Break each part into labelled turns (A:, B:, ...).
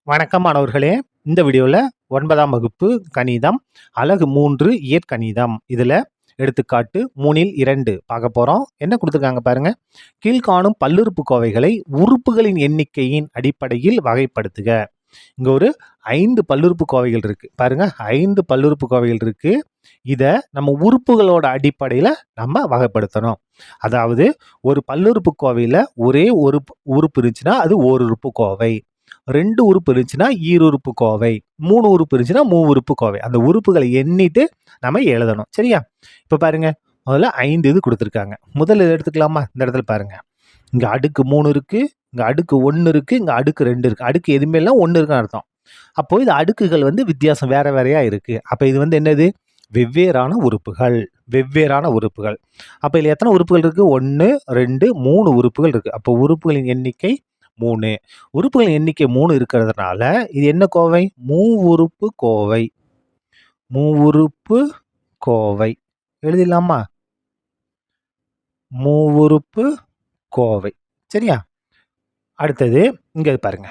A: வணக்கம் மாணவர்களே. இந்த வீடியோவில் 9ஆம் வகுப்பு கணிதம் அலகு 3 இயற்கணிதம் இதில் எடுத்துக்காட்டு 3ல் 2 பார்க்க போகிறோம். என்ன கொடுத்துருக்காங்க பாருங்க. கீழ்காணும் பல்லுறுப்புக்கோவைகளை உறுப்புகளின் எண்ணிக்கையின் அடிப்படையில் வகைப்படுத்துக. இங்கே ஒரு 5 பல்லுறுப்புக்கோவைகள் இருக்குது பாருங்க. 5 பல்லுறுப்புக்கோவைகள் இருக்குது. இதை நம்ம உறுப்புகளோட அடிப்படையில் நம்ம வகைப்படுத்தணும். அதாவது ஒரு பல்லுறுப்புக்கோவையில் ஒரே ஒரு உறுப்பு இருந்துச்சுன்னா அது ஓருறுப்புக்கோவை, 2 உறுப்பு இருந்துச்சுன்னா ஈருறுப்புக்கோவை, 3 உறுப்பு இருந்துச்சுன்னா மூவுறுப்புக்கோவை. அந்த உறுப்புகளை எண்ணிட்டு நம்ம எழுதணும். சரியா? இப்போ பாருங்க, முதல்ல 5 இது கொடுத்துருக்காங்க. முதல்ல எடுத்துக்கலாமா? இந்த இடத்துல பாருங்க, இங்கே அடுக்கு 3 இருக்கு, இங்கே அடுக்கு 1 இருக்கு, இங்கே அடுக்கு 2 இருக்கு. அடுக்கு எதுவுமே இல்லை, 1 இருக்குன்னு அர்த்தம். அப்போ இது அடுக்குகள் வித்தியாசம் வேற வேறையா இருக்கு. அப்போ இது என்னது? வெவ்வேறான உறுப்புகள். வெவ்வேறான உறுப்புகள். அப்போ இதில் எத்தனை உறுப்புகள் இருக்கு? 1 2 3 உறுப்புகள் இருக்கு. அப்போ உறுப்புகளின் எண்ணிக்கை 3. உறுப்புகளின் எண்ணிக்கை 3 இருக்கிறதுனால இது என்ன கோவை? மூவுறுப்பு கோவை. மூவுறுப்பு கோவை எழுதிடலாமா? மூவுறுப்பு கோவை. சரியா? அடுத்தது இங்க பாருங்க,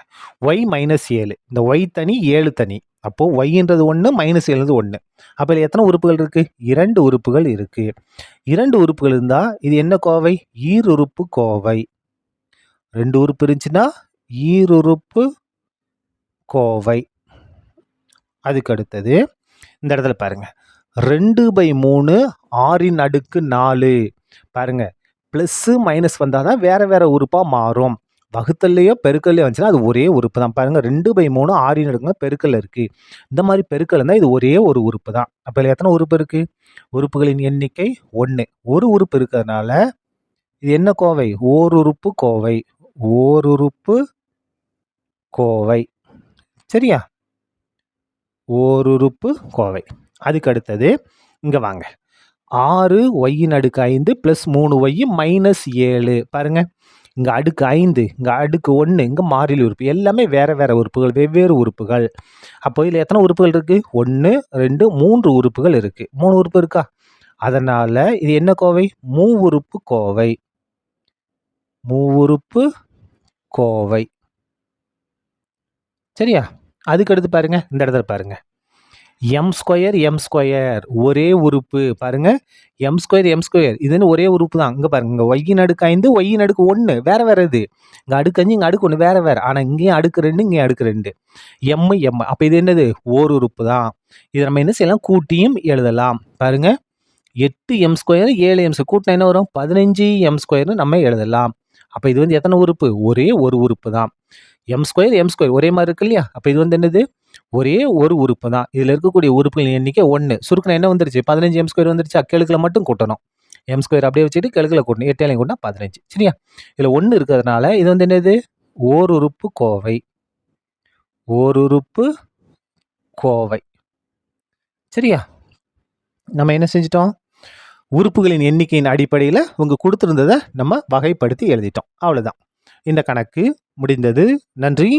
A: y - 7. இந்த y தனி 7 தனி. அப்போ yன்றது 1 -7ன்றது 1. அப்போ இதில் எத்தனை உறுப்புகள் இருக்கு? 2 உறுப்புகள் இருக்கு. 2 உறுப்புகள் இருந்தா இது என்ன கோவை? ஈருறுப்பு கோவை. 2 உறுப்பு இருந்துச்சுன்னா ஈருறுப்பு கோவை. அதுக்கு அடுத்தது இந்த இடத்துல பாருங்க, 2/3 6ன் அடுக்கு 4. பாருங்க, பிளஸ் மைனஸ் வந்தாதான் வேற வேற உறுப்பா மாறும். வகுத்தல்லையோ பெருக்கல்லையோ வந்துச்சுன்னா அது ஒரே உறுப்பு தான். பாருங்க, 2/3 6ன் அடுக்கு பெருக்கல் இருக்கு. இந்த மாதிரி பெருக்கல் இருந்தால் இது ஒரே ஒரு உறுப்பு தான். அப்போ இதில் எத்தனை உறுப்பு இருக்கு? உறுப்புகளின் எண்ணிக்கை 1. ஒரு உறுப்பு இருக்கிறதுனால இது என்ன கோவை? ஓருறுப்பு கோவை. ஓருறுப்பு கோவை. சரியா? ஓருறுப்பு கோவை. அதுக்கு அடுத்தது இங்க வாங்க, 6y அடுக்கு 5 + 3y - 7. பாருங்க, இங்க அடுக்கு 5, இங்க அடுக்கு 1, இங்க மாறிலி உறுப்பு. எல்லாமே வேற வேற உறுப்புகள், வெவ்வேறு உறுப்புகள். அப்போ இதில் எத்தனை உறுப்புகள் இருக்கு? 1 2 3 உறுப்புகள் இருக்கு. 3 உறுப்பு இருக்கா? அதனால இது என்ன கோவை? மூவுறுப்பு கோவை. மூவுறுப்பு கோவை. சரியா? அதுக்கு அடுத்து பாருங்க, இந்த இடத்துல பாருங்க, m² ஒரே உறுப்பு. பாருங்க, m² இதுன்னு ஒரே உறுப்பு தான். இங்க பாருங்க, இங்க y அடுக்கு 5 y அடுக்கு 1 வேற வேற. இது இங்க அடுக்கு 5 இங்க அடுக்கு 1 வேற வேற. ஆனா இங்கேயும் அடுக்கு 2 இங்கே அடுக்கு 2. m அப்ப இது என்னது? ஓர் உறுப்பு தான். இதை நம்ம என்ன செய்யலாம்? கூட்டியும் எழுதலாம். பாருங்க, 8m² 7m² கூட்டினா என்ன வரும்? 15m² நம்ம எழுதலாம். அப்ப இது எத்தனை உறுப்பு? ஒரே ஒரு உறுப்பு தான். m² ஒரே மாதிரி இருக்கு இல்லையா? அப்ப இது என்னது? ஒரே ஒரு உறுப்பு தான். இதுல இருக்கக்கூடிய உறுப்புகளின் எண்ணிக்கை 1. சுருக்கணும் என்ன வந்துருச்சு? 15m² வந்துருச்சு. கெழுக்களை மட்டும் கூட்டணும். m² அப்படியே வச்சுட்டு கெழுக்களை கூட்டணும். 8 கூட்டினா 15. சரியா? இதுல 1 இருக்கிறதுனால இது என்னது? ஓருறுப்பு கோவை. ஓருறுப்பு கோவை. சரியா? நம்ம என்ன செஞ்சிட்டோம்? உறுப்புகளின் எண்ணிக்கையின் அடிப்படையில் உங்க கொடுத்திருந்ததை நம்ம வகைப்படுத்தி எழுதிட்டோம். அவ்வளவுதான். இந்த கணக்கு முடிந்தது. நன்றி.